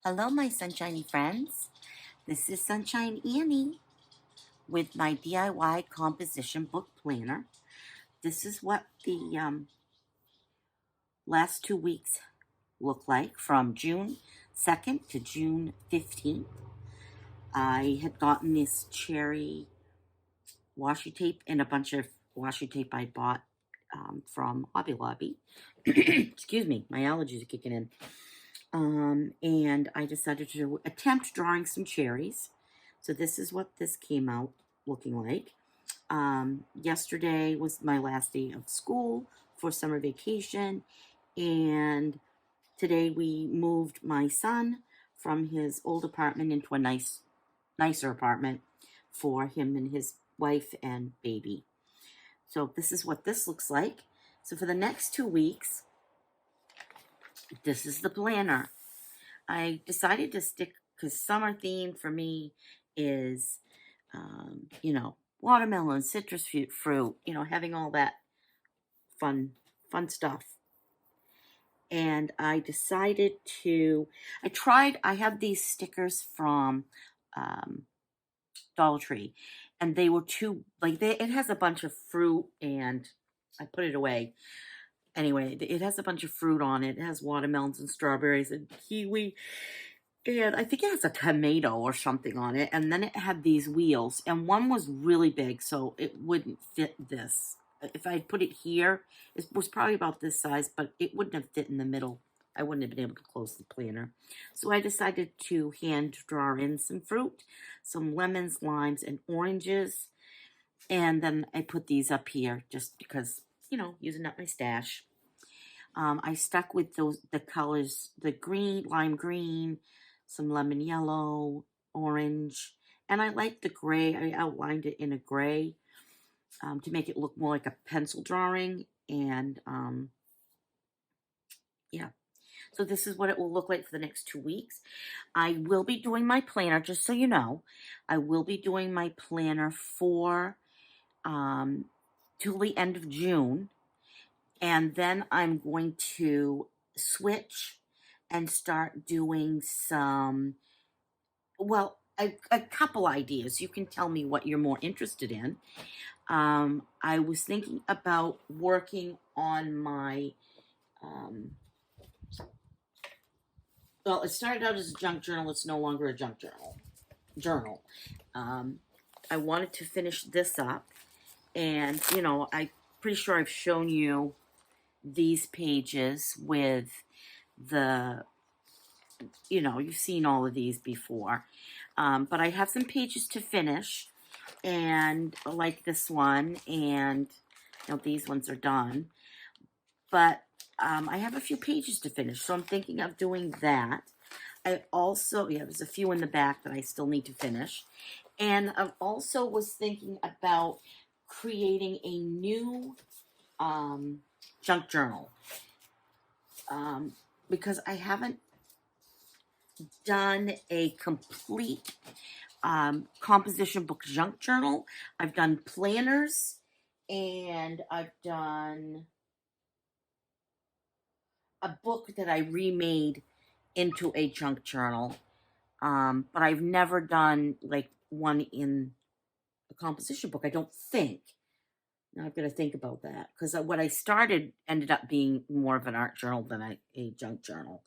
Hello, my sunshiny friends. This is Sunshine Annie with my DIY composition book planner. This is what the last 2 weeks look like from June 2nd to June 15th. I had gotten this cherry washi tape and a bunch of washi tape I bought from Hobby Lobby. Excuse me, my allergies are kicking in. And I decided to attempt drawing some cherries. So this is what this came out looking like. Yesterday was my last day of school for summer vacation, and today we moved my son from his old apartment into a nicer apartment for him and his wife and baby. So this is what this looks like. So for the next 2 weeks, this is the planner. I decided to stick, because summer theme for me is, watermelon, citrus fruit, having all that fun stuff. And I decided I have these stickers from Dollar Tree, and they were too, it has a bunch of fruit, and I put it away. Anyway, it has a bunch of fruit on it. It has watermelons and strawberries and kiwi. And I think it has a tomato or something on it. And then it had these wheels. And one was really big, so it wouldn't fit this. If I put it here, it was probably about this size, but it wouldn't have fit in the middle. I wouldn't have been able to close the planner. So I decided to hand draw in some fruit, some lemons, limes, and oranges. And then I put these up here just because, using up my stash. I stuck with the colors, the green, lime green, some lemon yellow, orange, and I like the gray. I outlined it in a gray to make it look more like a pencil drawing. And yeah, so this is what it will look like for the next 2 weeks. I will be doing my planner, just so you know. I will be doing my planner for till the end of June. And then I'm going to switch and start doing a couple ideas. You can tell me what you're more interested in. I was thinking about working on my, it started out as a junk journal. It's no longer a junk journal. I wanted to finish this up, and, I'm pretty sure I've shown you these pages with you've seen all of these before. But I have some pages to finish, and like this one, and these ones are done. But I have a few pages to finish, so I'm thinking of doing that. I also, there's a few in the back that I still need to finish. And I also was thinking about creating a new junk journal, because I haven't done a complete composition book junk journal. I've done planners, and I've done a book that I remade into a junk journal, but I've never done like one in a composition book, I don't think. Now I've got to think about that, because what I started ended up being more of an art journal than a junk journal.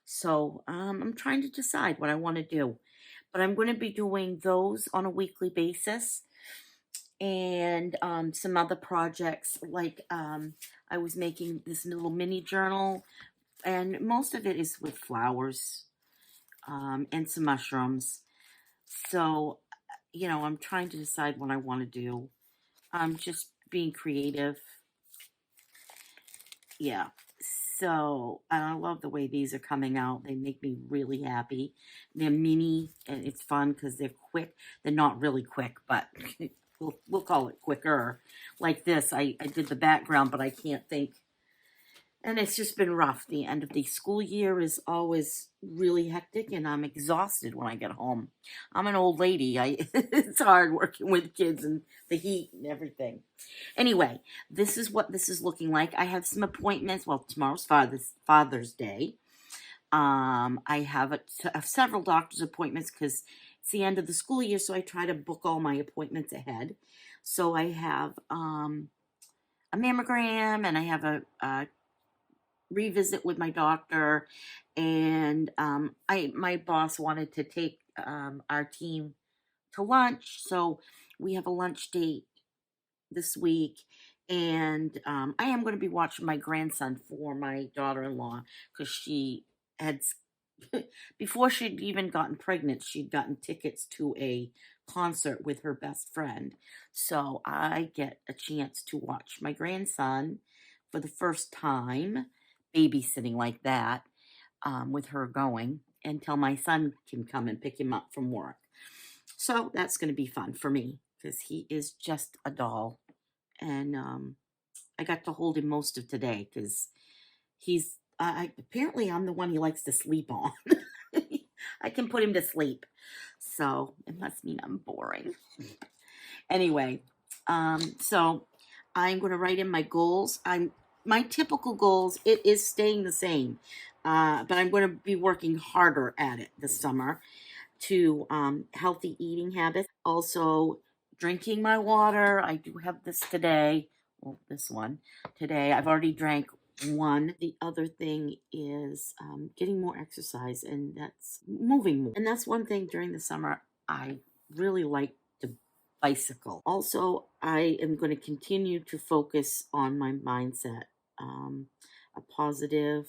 So I'm trying to decide what I want to do. But I'm going to be doing those on a weekly basis. And some other projects, like I was making this little mini journal, and most of it is with flowers and some mushrooms. So, I'm trying to decide what I want to do. I'm just being creative. Yeah. So, and I love the way these are coming out. They make me really happy. They're mini, and it's fun because they're quick. They're not really quick, but we'll call it quicker. Like this, I did the background, but I can't think. And it's just been rough. The end of the school year is always really hectic, and I'm exhausted when I get home. I'm an old lady. It's hard working with kids and the heat and everything. Anyway, this is what this is looking like. I have some appointments. Well, tomorrow's Father's Day. I have several doctor's appointments because it's the end of the school year, so I try to book all my appointments ahead. So I have a mammogram, and I have a revisit with my doctor, and my boss wanted to take our team to lunch, so we have a lunch date this week, and I am going to be watching my grandson for my daughter-in-law because she had before she'd even gotten pregnant, she'd gotten tickets to a concert with her best friend. So I get a chance to watch my grandson for the first time, babysitting like that, with her going, until my son can come and pick him up from work. So that's going to be fun for me because he is just a doll. And I got to hold him most of today because he's apparently I'm the one he likes to sleep on. I can put him to sleep. So it must mean I'm boring. Anyway, so I'm going to write in my goals. My typical goals, it is staying the same. But I'm going to be working harder at it this summer to healthy eating habits. Also, drinking my water. I do have this today. Well, this one today. I've already drank one. The other thing is getting more exercise, and that's moving more. And that's one thing during the summer I really like to bicycle. Also, I am going to continue to focus on my mindset, a positive,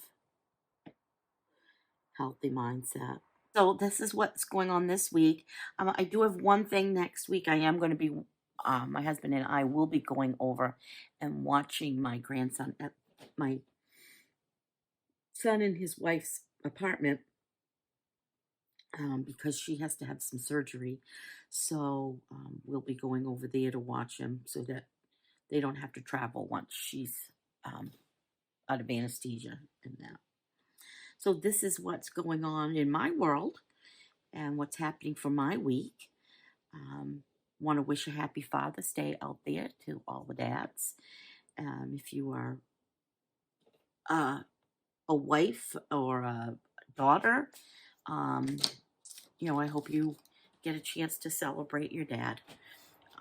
healthy mindset. So this is what's going on this week. I do have one thing next week. I am going to be, my husband and I will be going over and watching my grandson at my son and his wife's apartment, because she has to have some surgery. So we'll be going over there to watch him so that they don't have to travel once she's um, out of anesthesia and that. So this is what's going on in my world and what's happening for my week. Want to wish a happy Father's Day out there to all the dads. If you are a wife or a daughter, I hope you get a chance to celebrate your dad.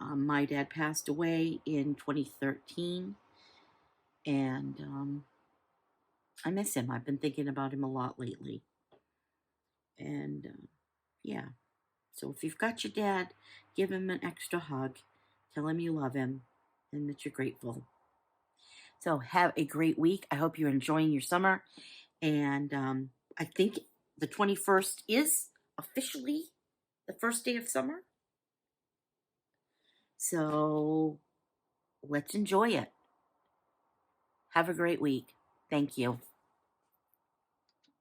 My dad passed away in 2013, and I miss him. I've been thinking about him a lot lately. And yeah, so if you've got your dad, give him an extra hug. Tell him you love him and that you're grateful. So have a great week. I hope you're enjoying your summer. And I think the 21st is officially the first day of summer. So let's enjoy it. Have a great week. Thank you.